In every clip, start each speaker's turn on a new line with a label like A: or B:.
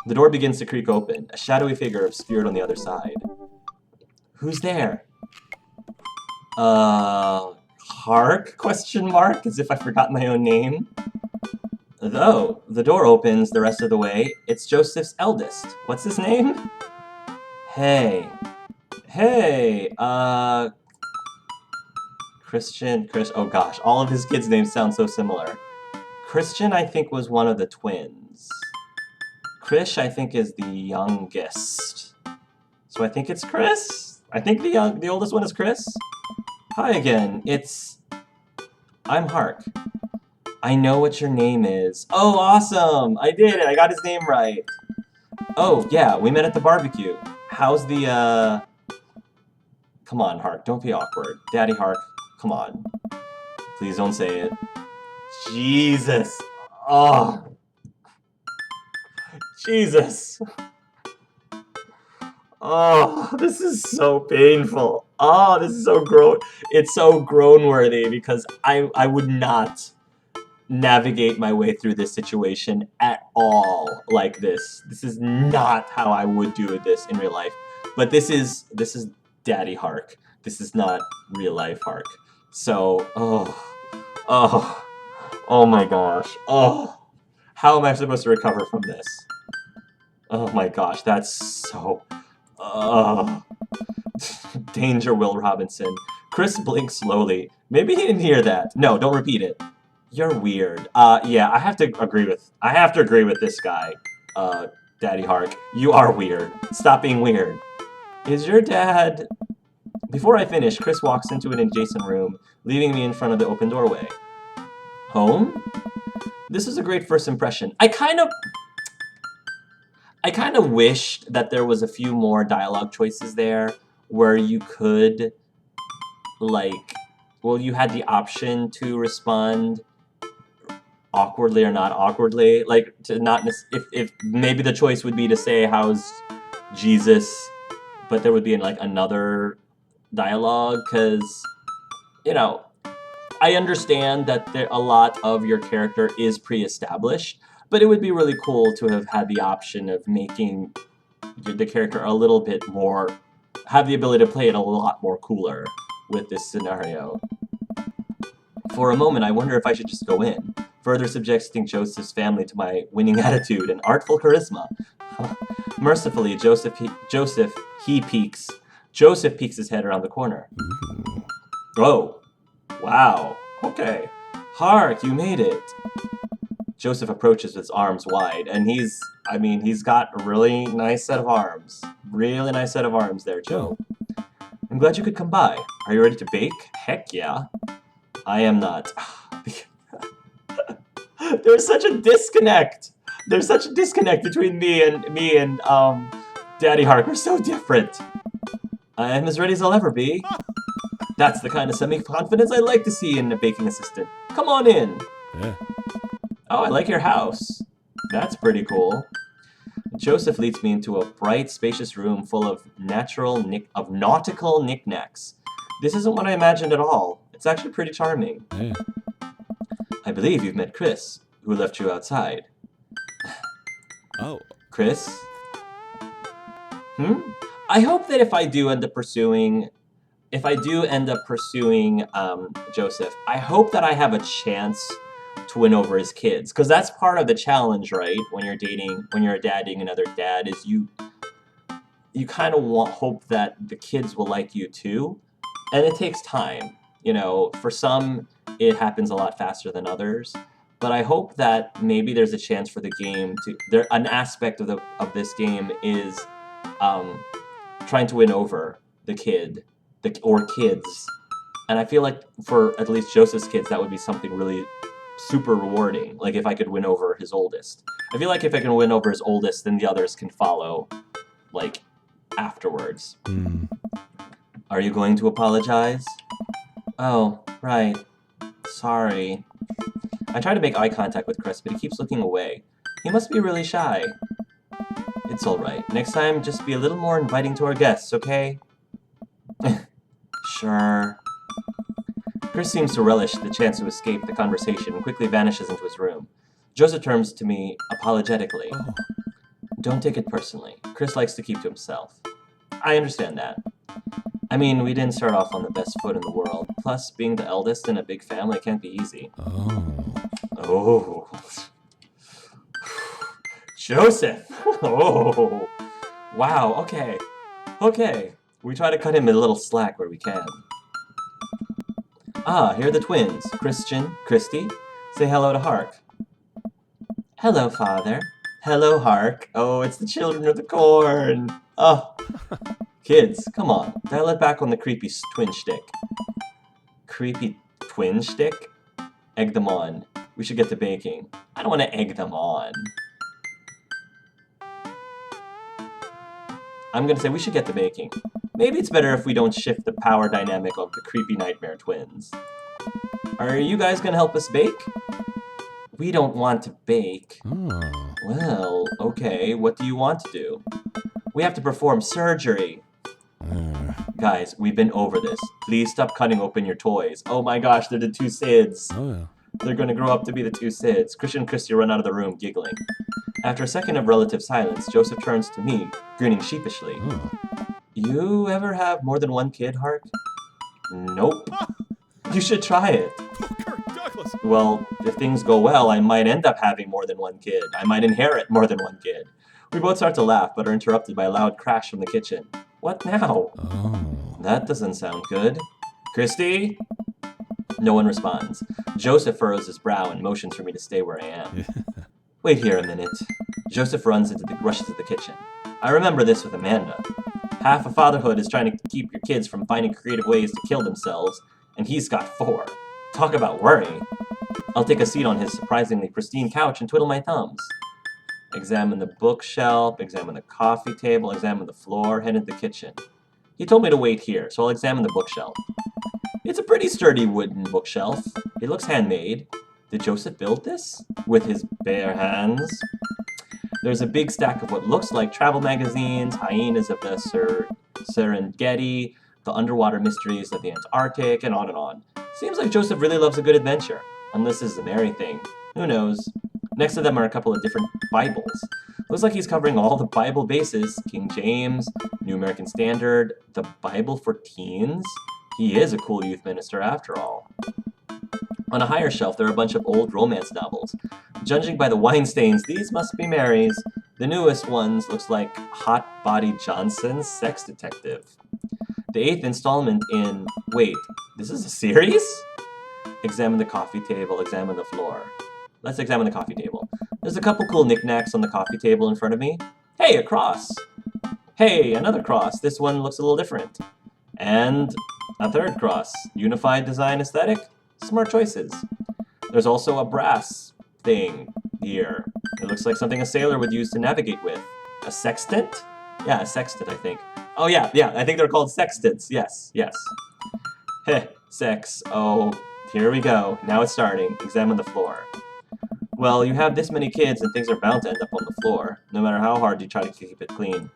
A: The door begins to creak open. A shadowy figure obscured on the other side. Who's there? Hark? Question mark? As if I forgot my own name. Though, the door opens the rest of the way. It's Joseph's eldest. What's his name? Hey. Hey, Christian, oh gosh, all of his kids' names sound so similar. Christian, I think, was one of the twins. Krish, I think, is the youngest. So I think it's Chris? I think the oldest one is Chris? Hi again, I'm Hark. I know what your name is. Oh, awesome! I did it, I got his name right. Oh, yeah, we met at the barbecue. How's the, Come on, Hark, don't be awkward. Daddy Hark, come on. Please don't say it. Jesus! Oh! Jesus! Oh, this is so painful. Oh, this is so it's so groan-worthy because I would not navigate my way through this situation at all like this. This is not how I would do this in real life. But this is Daddy Hark. This is not real life Hark. So, oh my gosh. Oh, how am I supposed to recover from this? Oh my gosh, that's so... Danger, Will Robinson. Chris blinks slowly. Maybe he didn't hear that. No, don't repeat it. You're weird. Yeah, I have to agree with this guy, Daddy Hark. You are weird. Stop being weird. Is your dad... Before I finish, Chris walks into an adjacent room, leaving me in front of the open doorway. Home? This is a great first impression. I kind of wished that there was a few more dialogue choices there where you could, like, well, you had the option to respond awkwardly or not awkwardly. Like, to not, if maybe the choice would be to say, how's Jesus, but there would be, like, another dialogue, because, you know, I understand that a lot of your character is pre-established, but it would be really cool to have had the option of making the character a little bit more, have the ability to play it a lot more cooler with this scenario. For a moment, I wonder if I should just go in, further subjecting Joseph's family to my winning attitude and artful charisma. Mercifully, Joseph peeks his head around the corner. Oh, wow, okay. Hark, you made it. Joseph approaches with his arms wide, and he's got a really nice set of arms. Really nice set of arms there, Joe. I'm glad you could come by. Are you ready to bake? Heck yeah. I am not. There's such a disconnect. There's such a disconnect between me and Daddy Hark. We're so different. I am as ready as I'll ever be. That's the kind of semi-confidence I like to see in a baking assistant. Come on in.
B: Yeah.
A: Oh, I like your house. That's pretty cool. Joseph leads me into a bright, spacious room full of nautical knickknacks. This isn't what I imagined at all. It's actually pretty charming.
B: Yeah.
A: I believe you've met Chris, who left you outside.
B: Oh.
A: Chris? I hope that if I do end up pursuing Joseph, I hope that I have a chance to win over his kids, because that's part of the challenge, right? When you're dating another dad, is you kind of hope that the kids will like you too, and it takes time. You know, for some it happens a lot faster than others, but I hope that maybe there's a chance for the game to an aspect of this game is trying to win over the kid or kids, and I feel like for at least Joseph's kids that would be something really super rewarding. Like if I could win over his oldest. I feel like if I can win over his oldest, then the others can follow, like, afterwards. Are you going to apologize? Oh, right. Sorry. I try to make eye contact with Chris, but he keeps looking away. He must be really shy. It's alright. Next time, just be a little more inviting to our guests, okay? Sure. Chris seems to relish the chance to escape the conversation and quickly vanishes into his room. Joseph turns to me apologetically. Don't take it personally. Chris likes to keep to himself. I understand that. I mean, we didn't start off on the best foot in the world. Plus, being the eldest in a big family can't be easy.
B: Oh.
A: Oh. Joseph! Oh. Wow, okay. Okay. We try to cut him a little slack where we can. Ah, here are the twins. Christy. Say hello to Hark. Hello, Father. Hello, Hark. Oh, it's the children of the corn. Oh. Kids, come on. Dial it back on the creepy twin shtick. Creepy twin shtick? Egg them on. We should get to baking. I don't want to egg them on. I'm gonna say we should get to baking. Maybe it's better if we don't shift the power dynamic of the creepy nightmare twins. Are you guys gonna help us bake? We don't want to bake.
B: Oh.
A: Well, okay, what do you want to do? We have to perform surgery. Guys, we've been over this. Please stop cutting open your toys. Oh my gosh, they're the two Sids.
B: Oh, yeah.
A: They're gonna grow up to be the two Sids. Christian and Christy run out of the room, giggling. After a second of relative silence, Joseph turns to me, grinning sheepishly.
B: Oh.
A: You ever have more than one kid, Hark? Nope. You should try it.
B: Kirk Douglas.
A: Well, if things go well, I might end up having more than one kid. I might inherit more than one kid. We both start to laugh, but are interrupted by a loud crash from the kitchen. What now?
B: Oh.
A: That doesn't sound good. Christy? No one responds. Joseph furrows his brow and motions for me to stay where I am. Wait here a minute. Joseph rushes to the kitchen. I remember this with Amanda. Half of fatherhood is trying to keep your kids from finding creative ways to kill themselves, and he's got 4. Talk about worry. I'll take a seat on his surprisingly pristine couch and twiddle my thumbs. Examine the bookshelf, examine the coffee table, examine the floor, head into the kitchen. He told me to wait here, so I'll examine the bookshelf. It's a pretty sturdy wooden bookshelf. It looks handmade. Did Joseph build this? With his bare hands? There's a big stack of what looks like travel magazines, hyenas of the Serengeti, the underwater mysteries of the Antarctic, and on and on. Seems like Joseph really loves a good adventure. Unless this is a Mary thing. Who knows? Next to them are a couple of different Bibles. Looks like he's covering all the Bible bases. King James, New American Standard, the Bible for teens. He is a cool youth minister after all. On a higher shelf, there are a bunch of old romance novels. Judging by the wine stains, these must be Mary's. The newest ones looks like Hot Body Johnson's Sex Detective. The 8th installment in... Wait, this is a series? Examine the coffee table, examine the floor. Let's examine the coffee table. There's a couple cool knickknacks on the coffee table in front of me. Hey, a cross! Hey, another cross. This one looks a little different. And a third cross. Unified design aesthetic? Smart choices. There's also a brass thing here. It looks like something a sailor would use to navigate with. A sextant? Yeah, a sextant, I think. Oh, yeah, I think they're called sextants. Yes. Heh, sex. Oh, here we go. Now it's starting. Examine the floor. Well, you have this many kids and things are bound to end up on the floor, no matter how hard you try to keep it clean.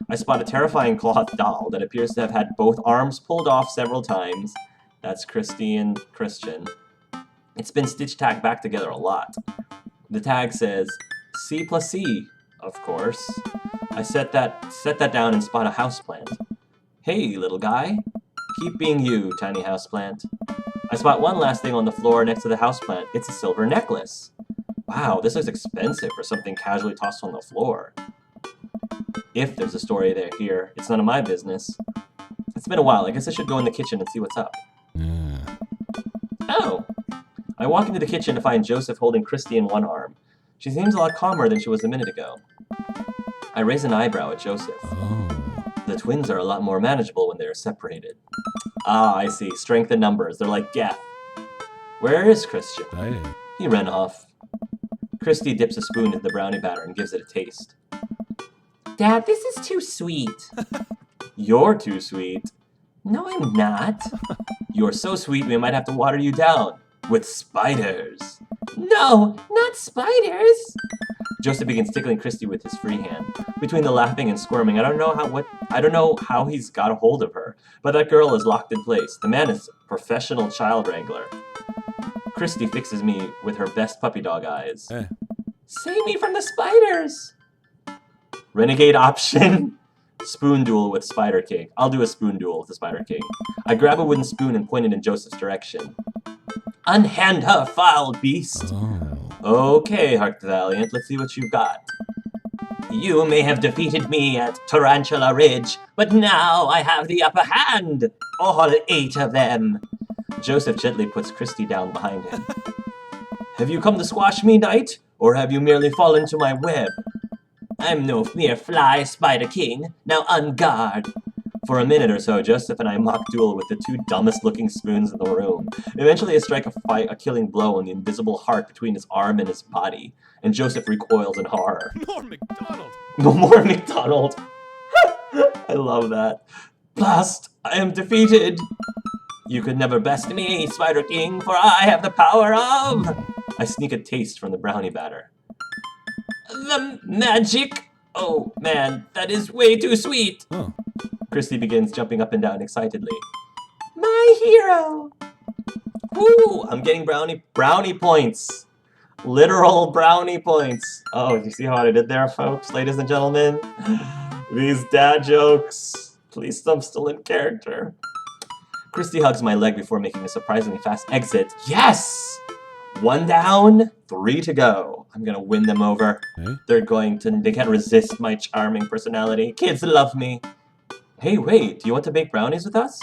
A: I spot a terrifying cloth doll that appears to have had both arms pulled off several times. That's Christy and Christian. It's been stitch-tacked back together a lot. The tag says, C+C, of course. I set that down and spot a houseplant. Hey, little guy. Keep being you, tiny houseplant. I spot one last thing on the floor next to the houseplant. It's a silver necklace. Wow, this looks expensive for something casually tossed on the floor. If there's a story there here, it's none of my business. It's been a while. I guess I should go in the kitchen and see what's up. Oh! I walk into the kitchen to find Joseph holding Christy in one arm. She seems a lot calmer than she was a minute ago. I raise an eyebrow at Joseph.
B: Oh.
A: The twins are a lot more manageable when they are separated. Ah, I see. Strength in numbers. They're like Geth. Where is Christian?
B: Hey.
A: He ran off. Christy dips a spoon into the brownie batter and gives it a taste. Dad, this is too sweet. You're too sweet. No, I'm not. You're so sweet we might have to water you down. With spiders. No, not spiders. Joseph begins tickling Christy with his free hand. Between the laughing and squirming, I don't know how he's got a hold of her, but that girl is locked in place. The man is a professional child wrangler. Christy fixes me with her best puppy dog eyes.
B: Hey.
A: Save me from the spiders! Renegade option. Spoon duel with Spider King. I'll do a spoon duel with the Spider King. I grab a wooden spoon and point it in Joseph's direction. Unhand her, foul beast!
B: Oh.
A: Okay, Hark the Valiant, let's see what you've got. You may have defeated me at Tarantula Ridge, but now I have the upper hand! All 8 of them! Joseph gently puts Christy down behind him. Have you come to squash me, knight? Or have you merely fallen to my web? I'm no mere fly, Spider King. Now on guard! For a minute or so, Joseph and I mock duel with the 2 dumbest-looking spoons in the room. Eventually, I strike a killing blow on the invisible heart between his arm and his body, and Joseph recoils in horror.
B: More McDonald!
A: No more McDonald! I love that. Blast! I am defeated! You could never best me, Spider King, for I have the power of... I sneak a taste from the brownie batter. The magic! Oh, man, that is way too sweet!
B: Oh.
A: Christy begins jumping up and down excitedly. My hero! Woo! I'm getting brownie points! Literal brownie points! Oh, do you see how I did there, folks, ladies and gentlemen? These dad jokes. Please, I'm still in character. Christy hugs my leg before making a surprisingly fast exit. Yes! 1 down, 3 to go. I'm gonna win them over.
B: Hey?
A: They can't resist my charming personality. Kids love me. Hey, wait, do you want to bake brownies with us?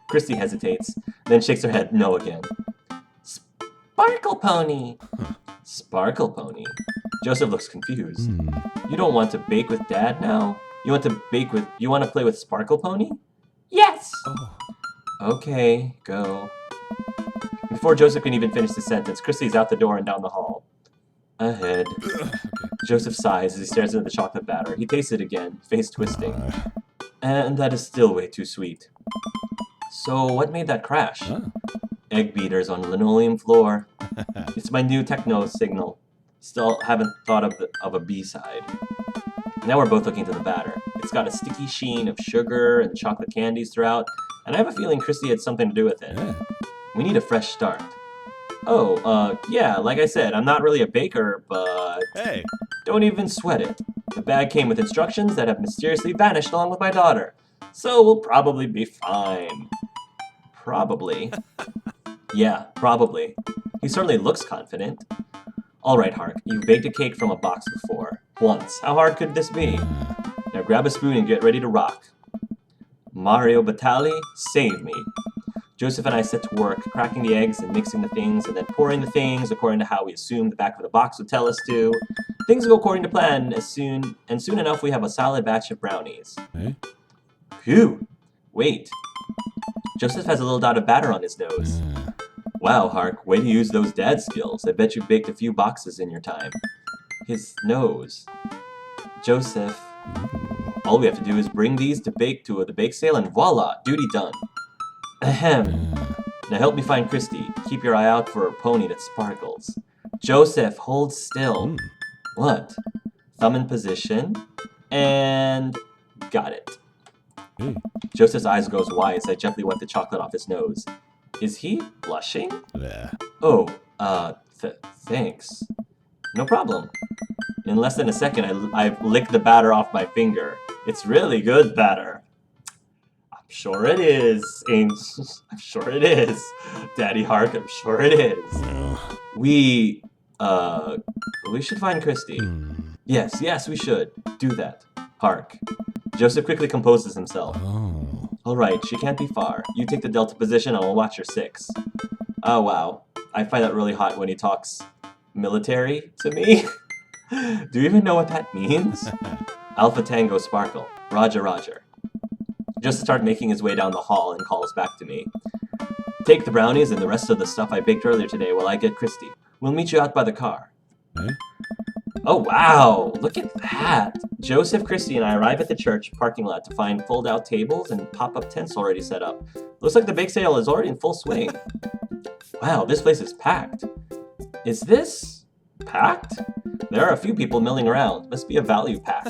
A: Christy hesitates, then shakes her head no again. Sparkle Pony! Sparkle Pony? Joseph looks confused. You don't want to bake with Dad now? You want to play with Sparkle Pony? Yes!
B: Oh.
A: Okay, go. Before Joseph can even finish the sentence, Christy's out the door and down the hall. Ahead.
B: Okay.
A: Joseph sighs as he stares into the chocolate batter. He tastes it again, face twisting. And that is still way too sweet. So, what made that crash? Egg beaters on linoleum floor. It's my new techno signal. Still haven't thought of a B-side. Now we're both looking to the batter. It's got a sticky sheen of sugar and chocolate candies throughout, and I have a feeling Christy had something to do with it.
B: Yeah.
A: We need a fresh start. Oh, yeah, like I said, I'm not really a baker, but...
B: Hey!
A: Don't even sweat it. The bag came with instructions that have mysteriously vanished along with my daughter. So we'll probably be fine. Probably. Yeah, probably. He certainly looks confident. Alright, Hark, you've baked a cake from a box before. Once. How hard could this be? Now grab a spoon and get ready to rock. Mario Batali, save me. Joseph and I set to work, cracking the eggs and mixing the things, and then pouring the things according to how we assumed the back of the box would tell us to. Things go according to plan soon enough we have a solid batch of brownies.
B: Hey?
A: Phew! Wait. Joseph has a little dot of batter on his nose. Wow, Hark, way to use those dad skills. I bet you baked a few boxes in your time. His nose. Joseph. All we have to do is bring these to the bake sale and voila, duty done. Ahem. Now help me find Christy. Keep your eye out for a pony that sparkles. Joseph, hold still. What? Thumb in position. And... got it.
B: Hey.
A: Joseph's eyes goes wide as I gently wipe the chocolate off his nose. Is he blushing?
B: Yeah.
A: Oh, thanks. No problem. In less than a second, I've licked the batter off my finger. It's really good batter. I'm sure it is, Angel. I'm sure it is. Daddy Hark, I'm sure it is. We should find Christy. Yes, we should. Do that. Hark. Joseph quickly composes himself.
B: Oh.
A: Alright, she can't be far. You take the delta position and I'll watch your 6. Oh wow. I find that really hot when he talks military to me. Do you even know what that means? Alpha Tango Sparkle. Roger, roger. Just start making his way down the hall and calls back to me. Take the brownies and the rest of the stuff I baked earlier today while I get Christy. We'll meet you out by the car.
B: Hey?
A: Oh wow, look at that! Joseph, Christy, and I arrive at the church parking lot to find fold-out tables and pop-up tents already set up. Looks like the bake sale is already in full swing. Wow, this place is packed. Is this... packed? There are a few people milling around. Must be a value pack.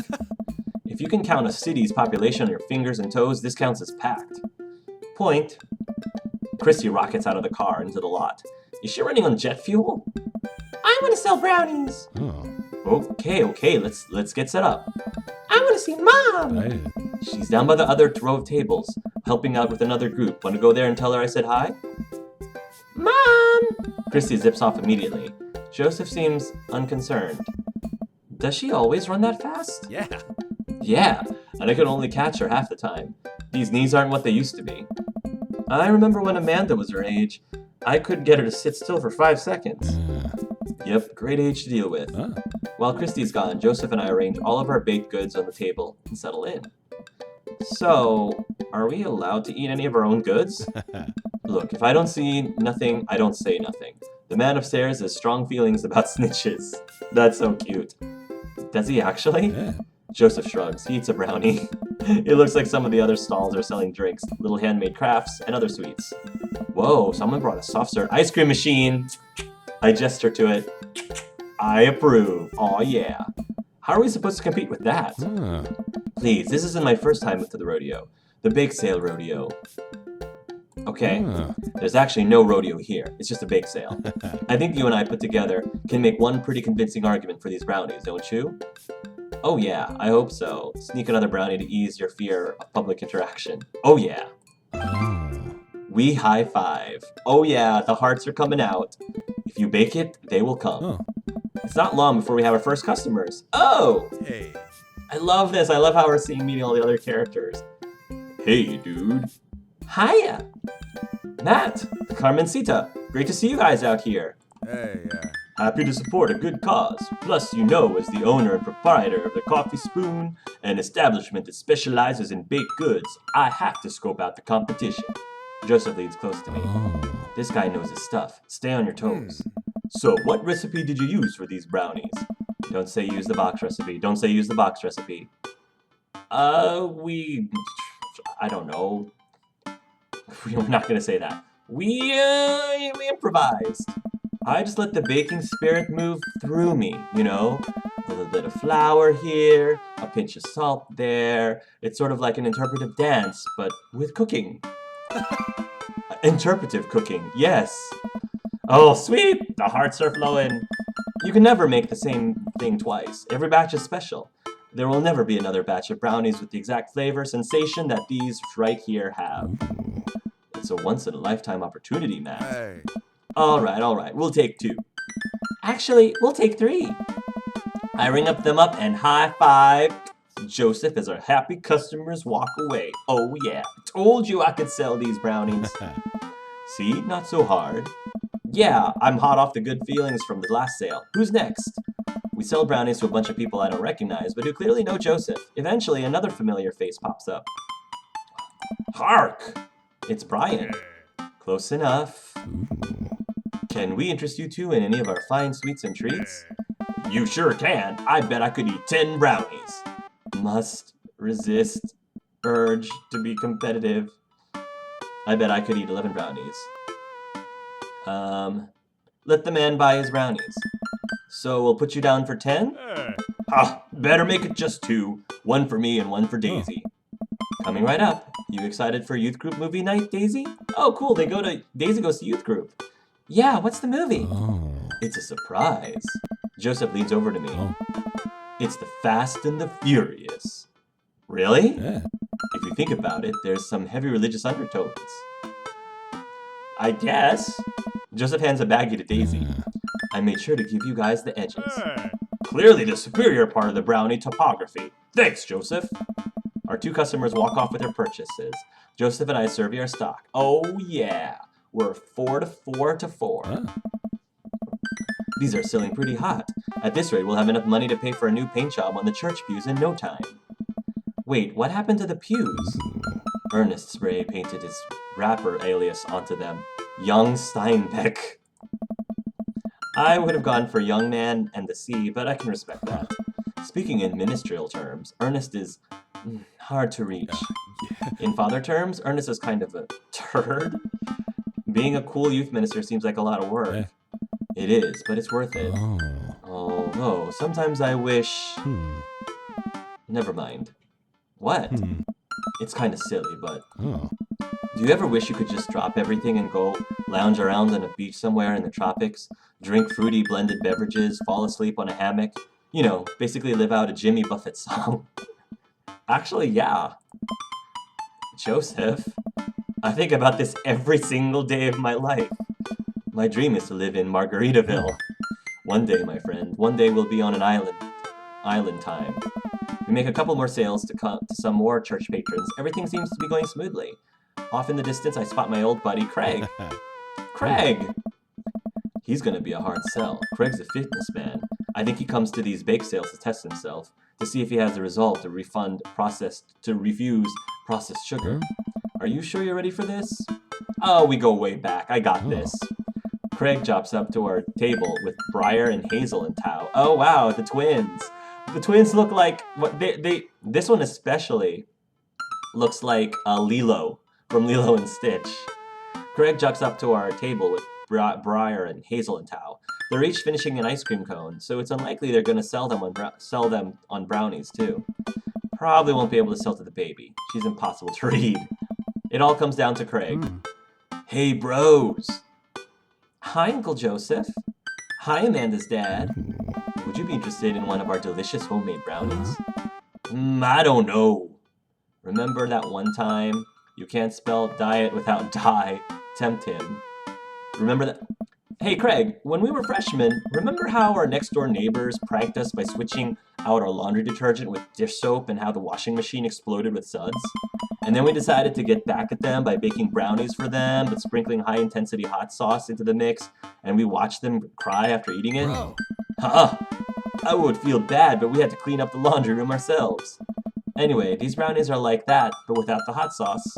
A: If you can count a city's population on your fingers and toes, this counts as packed. Point. Christy rockets out of the car into the lot. Is she running on jet fuel? I want to sell brownies!
B: Oh.
A: Okay, let's get set up. I want to see Mom!
B: Hey.
A: She's down by the other row of tables, helping out with another group. Want to go there and tell her I said hi? Mom! Christy zips off immediately. Joseph seems unconcerned. Does she always run that fast?
B: Yeah.
A: Yeah, and I can only catch her half the time. These knees aren't what they used to be. I remember when Amanda was her age, I could get her to sit still for 5 seconds. Yep, great age to deal with.
B: Huh?
A: While Christy's gone, Joseph and I arrange all of our baked goods on the table and settle in. So, are we allowed to eat any of our own goods? Look, if I don't see nothing, I don't say nothing. The man upstairs has strong feelings about snitches. That's so cute. Does he actually?
B: Yeah.
A: Joseph shrugs. He eats a brownie. It looks like some of the other stalls are selling drinks, little handmade crafts, and other sweets. Whoa, someone brought a soft serve ice cream machine. I gesture to it. I approve. Aw, yeah. How are we supposed to compete with that?
B: Huh.
A: Please, this isn't my first time to the rodeo. The bake sale rodeo. Okay,
B: Huh.
A: there's actually no rodeo here. It's just a bake sale. I think you and I put together can make one pretty convincing argument for these brownies, don't you? Oh yeah, I hope so. Sneak another brownie to ease your fear of public interaction. Oh yeah.
B: Oh.
A: We high five. Oh yeah, the hearts are coming out. If you bake it, they will come.
B: Oh.
A: It's not long before we have our first customers. Oh!
B: Hey.
A: I love this. I love how we're seeing meeting all the other characters. Hey, dude. Hiya! Matt, Carmencita, great to see you guys out here.
B: Hey.
A: Happy to support a good cause. Plus, you know, as the owner and proprietor of the Coffee Spoon, an establishment that specializes in baked goods, I have to scope out the competition. Joseph leans close to me.
B: Oh.
A: This guy knows his stuff. Stay on your toes. So, what recipe did you use for these brownies? Don't say use the box recipe. Don't say use the box recipe. I don't know. We're not gonna say that. We improvised. I just let the baking spirit move through me, you know? A little bit of flour here, a pinch of salt there. It's sort of like an interpretive dance, but with cooking. Interpretive cooking, yes. Oh, sweet! The hearts are flowing. You can never make the same thing twice. Every batch is special. There will never be another batch of brownies with the exact flavor sensation that these right here have. It's a once-in-a-lifetime opportunity, Matt.
B: Hey.
A: All right. We'll take 2. Actually, we'll take 3. I ring them up and high five Joseph as our happy customers walk away. Oh yeah, told you I could sell these brownies. See, not so hard. Yeah, I'm hot off the good feelings from the last sale. Who's next? We sell brownies to a bunch of people I don't recognize, but who clearly know Joseph. Eventually, another familiar face pops up. Hark! It's Brian. Close enough. Can we interest you two in any of our fine sweets and treats? You sure can. I bet I could eat 10 brownies. Must resist urge to be competitive. I bet I could eat 11 brownies. Let the man buy his brownies. So we'll put you down for 10? Better make it just 2. 1 for me and 1 for Daisy. Coming right up. You excited for youth group movie night, Daisy? Oh, cool. Daisy goes to youth group. Yeah, what's the movie?
B: Oh.
A: It's a surprise. Joseph leans over to me.
B: Oh.
A: It's the Fast and the Furious. Really?
B: Yeah.
A: If you think about it, there's some heavy religious undertones. I guess. Joseph hands a baggie to Daisy. I made sure to give you guys the edges. Clearly the superior part of the brownie topography. Thanks, Joseph. Our 2 customers walk off with their purchases. Joseph and I survey our stock. Oh yeah, we're 4 to 4.
B: Huh?
A: These are selling pretty hot. At this rate, we'll have enough money to pay for a new paint job on the church pews in no time. Wait, what happened to the pews? Ernest Spray painted his rapper alias onto them. Young Steinbeck. I would have gone for Young Man and the Sea, but I can respect that. Speaking in ministerial terms, Ernest is hard to reach. In father terms, Ernest is kind of a turd. Being a cool youth minister seems like a lot of work. It is, but it's worth it.
B: Oh.
A: Although, sometimes I wish... Never mind. What? It's kind of silly, but...
B: Oh.
A: Do you ever wish you could just drop everything and go lounge around on a beach somewhere in the tropics, drink fruity blended beverages, fall asleep on a hammock, You know, basically live out a Jimmy Buffett song. Actually, yeah. Joseph, I think about this every single day of my life. My dream is to live in Margaritaville. One day, my friend, one day we'll be on an island. Island time. We make a couple more sales to some more church patrons. Everything seems to be going smoothly. Off in the distance, I spot my old buddy, Craig. Craig! He's gonna be a hard sell. Craig's a fitness man. I think he comes to these bake sales to test himself, to see if he has the result to refuse processed sugar. Are you sure you're ready for this? Oh, we go way back. I got this. Craig jumps up to our table with Briar and Hazel and Tao. Oh wow, the twins. The twins look like this one especially looks like Lilo from Lilo and Stitch. Craig jumps up to our table with Briar and Hazel and Tao. They're each finishing an ice cream cone, so it's unlikely they're going to sell them on brownies too. Probably won't be able to sell to the baby. She's impossible to read. It all comes down to Craig. Hey bros! Hi Uncle Joseph. Hi Amanda's dad. Would you be interested in one of our delicious homemade brownies? I don't know. Remember that one time? You can't spell diet without die. Tempt him. Remember that? Hey Craig, when we were freshmen, remember how our next door neighbors pranked us by switching out our laundry detergent with dish soap and how the washing machine exploded with suds? And then we decided to get back at them by baking brownies for them, but sprinkling high-intensity hot sauce into the mix, and we watched them cry after eating it? I would feel bad, but we had to clean up the laundry room ourselves. Anyway, these brownies are like that, but without the hot sauce.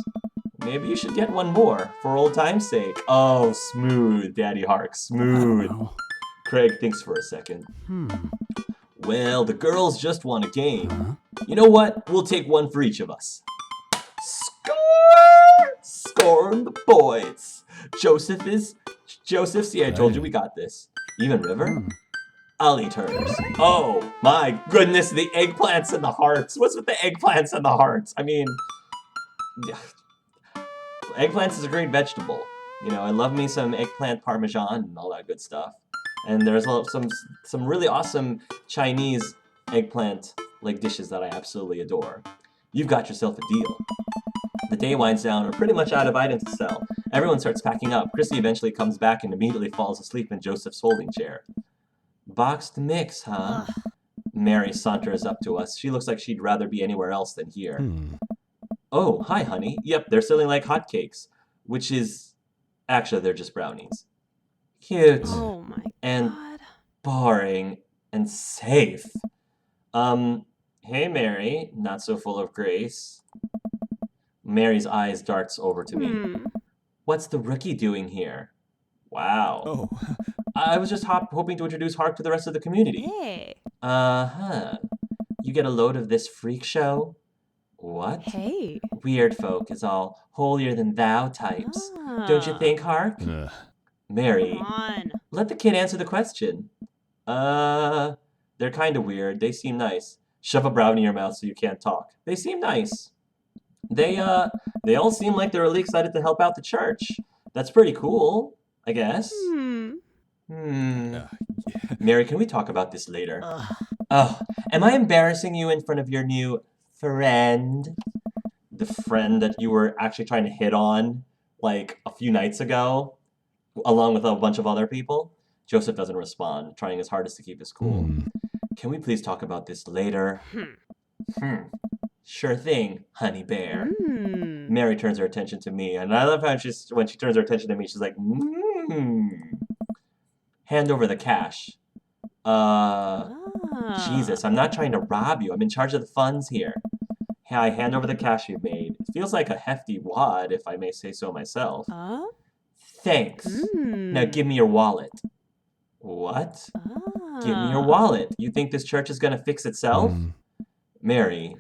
A: Maybe you should get one more, for old time's sake. Oh, smooth, Daddy Hark, smooth. Craig thinks for a second. Well, the girls just won a game. You know what? We'll take one for each of us. Score! Scoring the boys. Joseph, see, I told you we got this. Even River? I'll eat hers. Oh, my goodness, the eggplants and the hearts. What's with the eggplants and the hearts? I mean, eggplants is a great vegetable. You know, I love me some eggplant parmesan and all that good stuff. And there's some really awesome Chinese eggplant like dishes that I absolutely adore. You've got yourself a deal. The day winds down, we're pretty much out of items to sell. Everyone starts packing up. Chrissy eventually comes back and immediately falls asleep in Joseph's folding chair. Boxed mix, huh? Mary saunters up to us. She looks like she'd rather be anywhere else than here. Oh, hi, honey. Yep, they're selling like hotcakes, which is... Actually, they're just brownies. Cute.
C: Oh my
A: and
C: god.
A: boring and safe. Hey, Mary. Not so full of grace. Mary's eyes darts over to me. What's the rookie doing here? Wow.
B: Oh.
A: I was just hoping to introduce Hark to the rest of the community.
C: Hey.
A: Uh-huh. You get a load of this freak show? What?
C: Hey.
A: Weird folk is all holier-than-thou types. Don't you think, Hark? Mary,
C: Come on.
A: let the kid answer the question. They're kind of weird. They seem nice. Shove a brownie in your mouth so you can't talk. They seem nice. They all seem like they're really excited to help out the church. That's pretty cool, I guess. Mary, can we talk about this later? Oh, am I embarrassing you in front of your new friend? The friend that you were actually trying to hit on, like, a few nights ago, along with a bunch of other people? Joseph doesn't respond, trying his hardest to keep his cool. Can we please talk about this later? Sure thing, honey bear. Mary turns her attention to me, and I love how when she turns her attention to me, she's like, Hand over the cash. Jesus, I'm not trying to rob you. I'm in charge of the funds here. I hand over the cash you've made. It feels like a hefty wad, if I may say so myself. Thanks. Now give me your wallet. What? Give me your wallet. You think this church is gonna fix itself? Mary.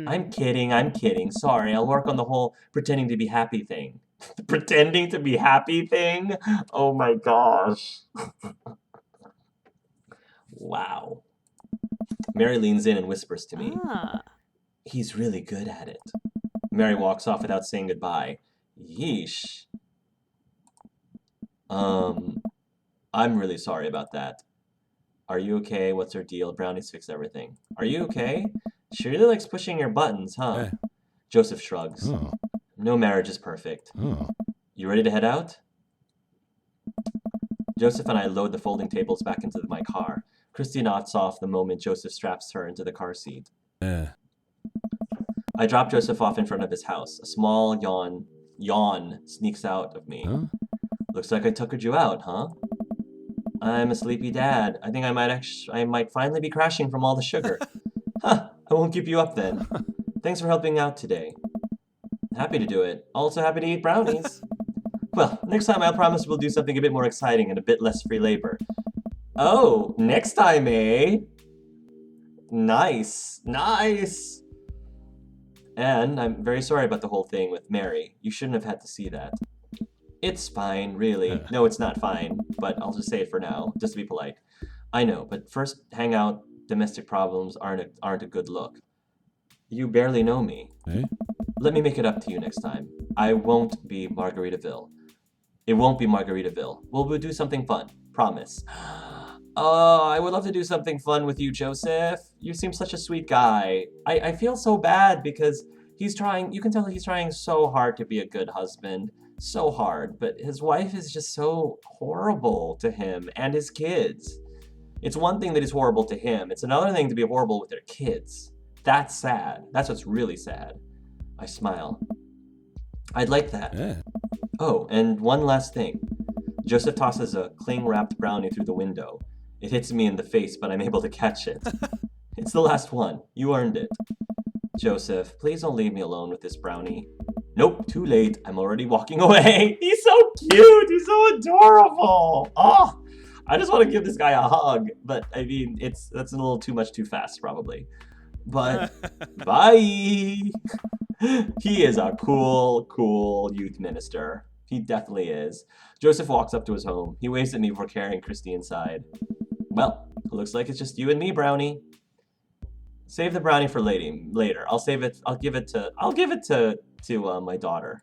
A: I'm kidding. Sorry, I'll work on the whole pretending to be happy thing. Pretending to be happy thing? Oh my gosh. Wow. Mary leans in and whispers to me. He's really good at it. Mary walks off without saying goodbye. Yeesh. I'm really sorry about that. Are you okay? What's her deal? Brownie's fix everything. Are you okay? She really likes pushing your buttons, huh? Joseph shrugs. No marriage is perfect. You ready to head out? Joseph and I load the folding tables back into my car. Christy nods off the moment Joseph straps her into the car seat. I drop Joseph off in front of his house. A small yawn sneaks out of me. Looks like I tuckered you out, huh? I'm a sleepy dad. I think I might finally be crashing from all the sugar. Huh, I won't keep you up then. Thanks for helping out today. Happy to do it. Also happy to eat brownies. Well, next time I promise we'll do something a bit more exciting and a bit less free labor. Oh, next time, eh? Nice. Nice. And I'm very sorry about the whole thing with Mary. You shouldn't have had to see that. It's fine, really. No, it's not fine, but I'll just say it for now, just to be polite. I know, but first hangout domestic problems aren't a good look. You barely know me. Let me make it up to you next time. I won't be Margaritaville. It won't be Margaritaville. We'll do something fun. Promise. Oh, I would love to do something fun with you, Joseph. You seem such a sweet guy. I feel so bad because he's trying, you can tell he's trying so hard to be a good husband. So hard. But his wife is just so horrible to him and his kids. It's one thing that is horrible to him. It's another thing to be horrible with their kids. That's sad. That's what's really sad. I smile. I'd like that. Oh, and one last thing. Joseph tosses a cling-wrapped brownie through the window. It hits me in the face, but I'm able to catch it. It's the last one. You earned it. Joseph, please don't leave me alone with this brownie. Nope, too late. I'm already walking away. He's so cute. He's so adorable. Oh, I just want to give this guy a hug. But, I mean, that's a little too much too fast, probably. But, bye. He is a cool youth minister. He definitely is. Joseph walks up to his home. He waves at me for carrying Christy inside. Well, it looks like it's just you and me, Brownie. Save the brownie for later. I'll save it. I'll give it to my daughter.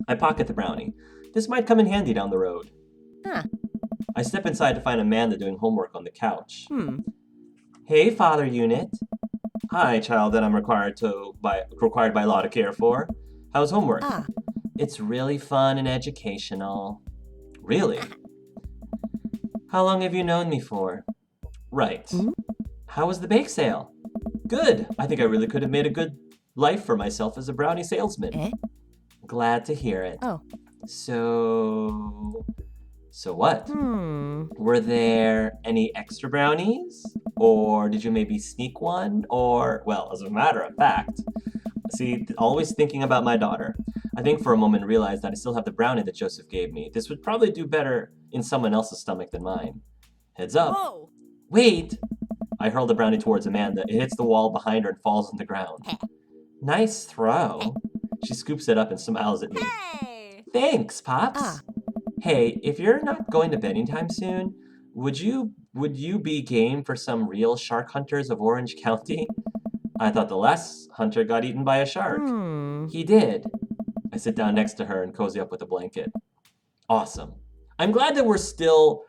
A: I pocket the brownie. This might come in handy down the road.
C: Huh.
A: I step inside to find Amanda doing homework on the couch. Hey, Father Unit. Hi, child that I'm required by law to care for. How's homework? It's really fun and educational. Really? How long have you known me for? Right. How was the bake sale? Good. I think I really could have made a good life for myself as a brownie salesman. Glad to hear it.
C: Oh.
A: So what? Were there any extra brownies? Or did you maybe sneak one? Or, well, as a matter of fact, see, always thinking about my daughter. I think for a moment realized that I still have the brownie that Joseph gave me. This would probably do better in someone else's stomach than mine. Heads up.
C: Whoa.
A: Wait! I hurl the brownie towards Amanda. It hits the wall behind her and falls on the ground. Nice throw. She scoops it up and smiles at me.
C: Hey!
A: Thanks, Pops. Hey, if you're not going to bed anytime soon, would you be game for some real shark hunters of Orange County? I thought the last hunter got eaten by a shark. He did. I sit down next to her and cozy up with a blanket. Awesome. I'm glad that we're still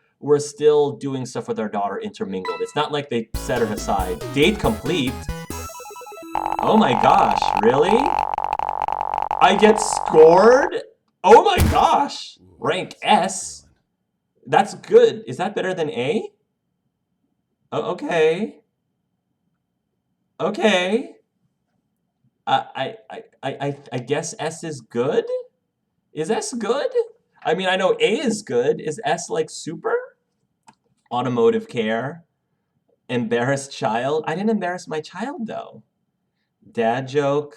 A: doing stuff with our daughter intermingled. It's not like they set her aside. Date complete. Oh my gosh, really? I get scored? Oh my gosh. Rank S. That's good. Is that better than A? Oh, okay. Okay. I guess S is good? Is S good? I mean, I know A is good. Is S like super? Automotive care. Embarrassed child. I didn't embarrass my child though. Dad joke.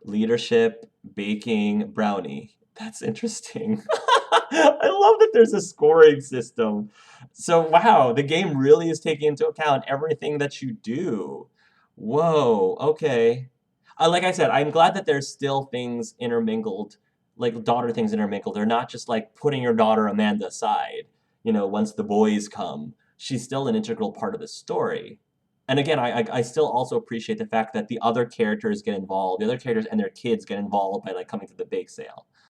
A: Leadership. Baking. Brownie. That's interesting. I love that there's a scoring system. So wow, the game really is taking into account everything that you do. Whoa, okay. Like I said, I'm glad that there's still things intermingled, like daughter things intermingled. They're not just like putting your daughter Amanda aside, you know, once the boys come. She's still an integral part of the story. And again, I still also appreciate the fact that the other characters get involved, the other characters and their kids get involved by like coming to the bake sale.